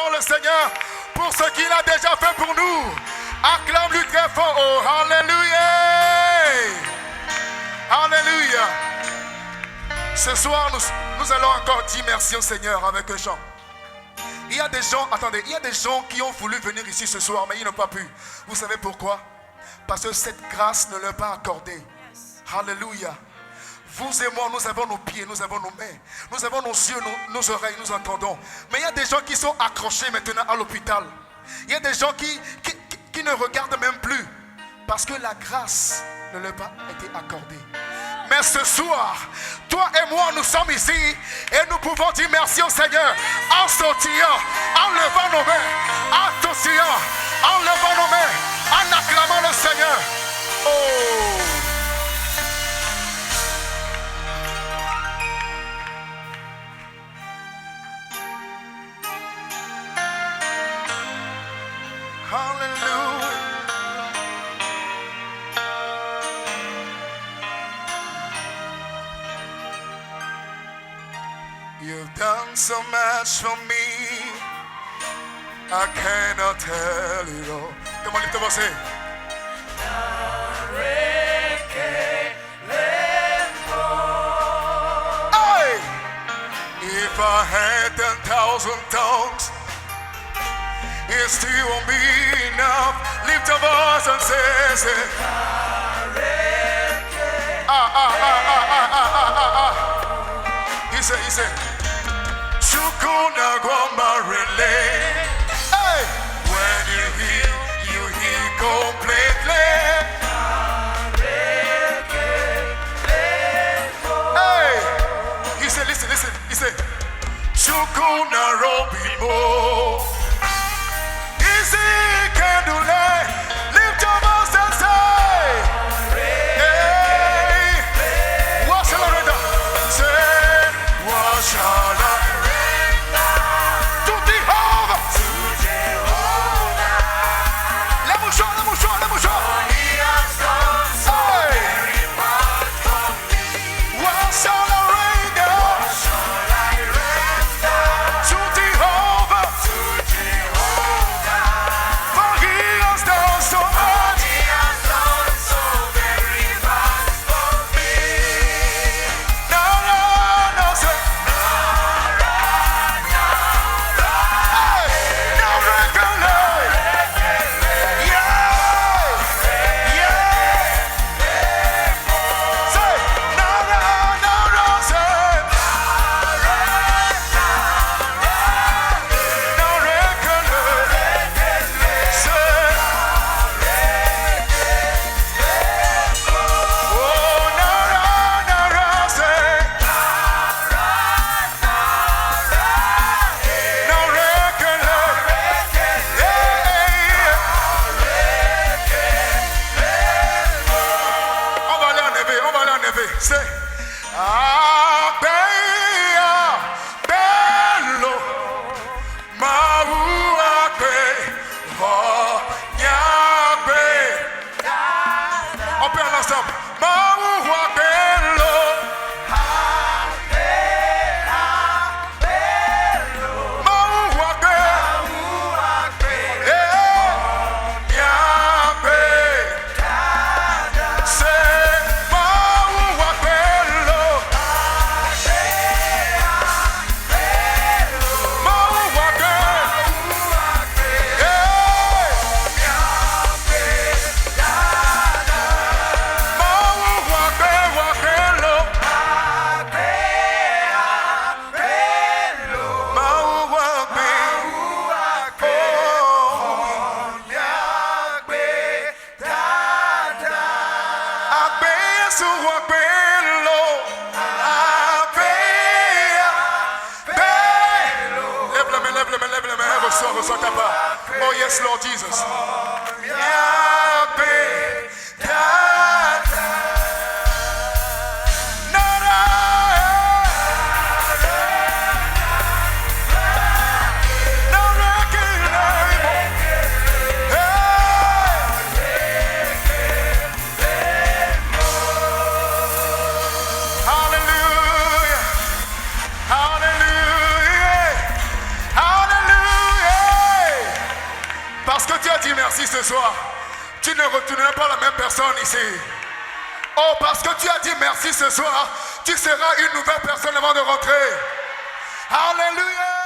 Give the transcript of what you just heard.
bénissons le Seigneur pour ce qu'il a déjà fait pour nous. Acclame-lui très fort. Oh, Alléluia. Alléluia. Ce soir, nous allons encore dire merci au Seigneur avec un chant. Il y a des gens, attendez, il y a des gens qui ont voulu venir ici ce soir, mais ils n'ont pas pu. Vous savez pourquoi? Parce que cette grâce ne leur est pas accordée. Alléluia. Vous et moi, nous avons nos pieds, nous avons nos mains, nous avons nos yeux, nos oreilles, nous entendons. Mais il y a des gens qui sont accrochés maintenant à l'hôpital. Il y a des gens qui ne regardent même plus parce que la grâce ne leur a pas été accordée. Mais ce soir, toi et moi, nous sommes ici et nous pouvons dire merci au Seigneur en sautillant, en levant nos mains, en sautillant, en levant nos mains, en acclamant le Seigneur. Oh! Hallelujah. You've done so much for me, I cannot tell it all. Come on, lift up and say. Hey! If I had 10,000 tongues, it still won't be enough. Lift your voice and say. He said, Chukuna Gwamba relay. Hey! When you hear completely. Hey! He said, listen. He said, Chukuna Robimo. Easy can do that. Lift your voice and say. Hey! What shall I render? Say, what shall I render to Jehovah? Let me show. He has done so very much for me. What shall I render? To Jehovah? For he has done so much. He has done so very much for me. No, say. No, regular. Yeah. Say, no, say. No, regular. Say. Oh, no, say. No, regular. Yeah. On va aller en éveil. C'est bello, on peut aller ensemble. Reçois ta part. Oh yes, Lord Jesus. Hallelujah. Hallelujah. parce que tu as dit merci ce soir, tu ne retourneras pas la même personne ici. Oh, parce que tu as dit merci ce soir, tu seras une nouvelle personne avant de rentrer. Alléluia.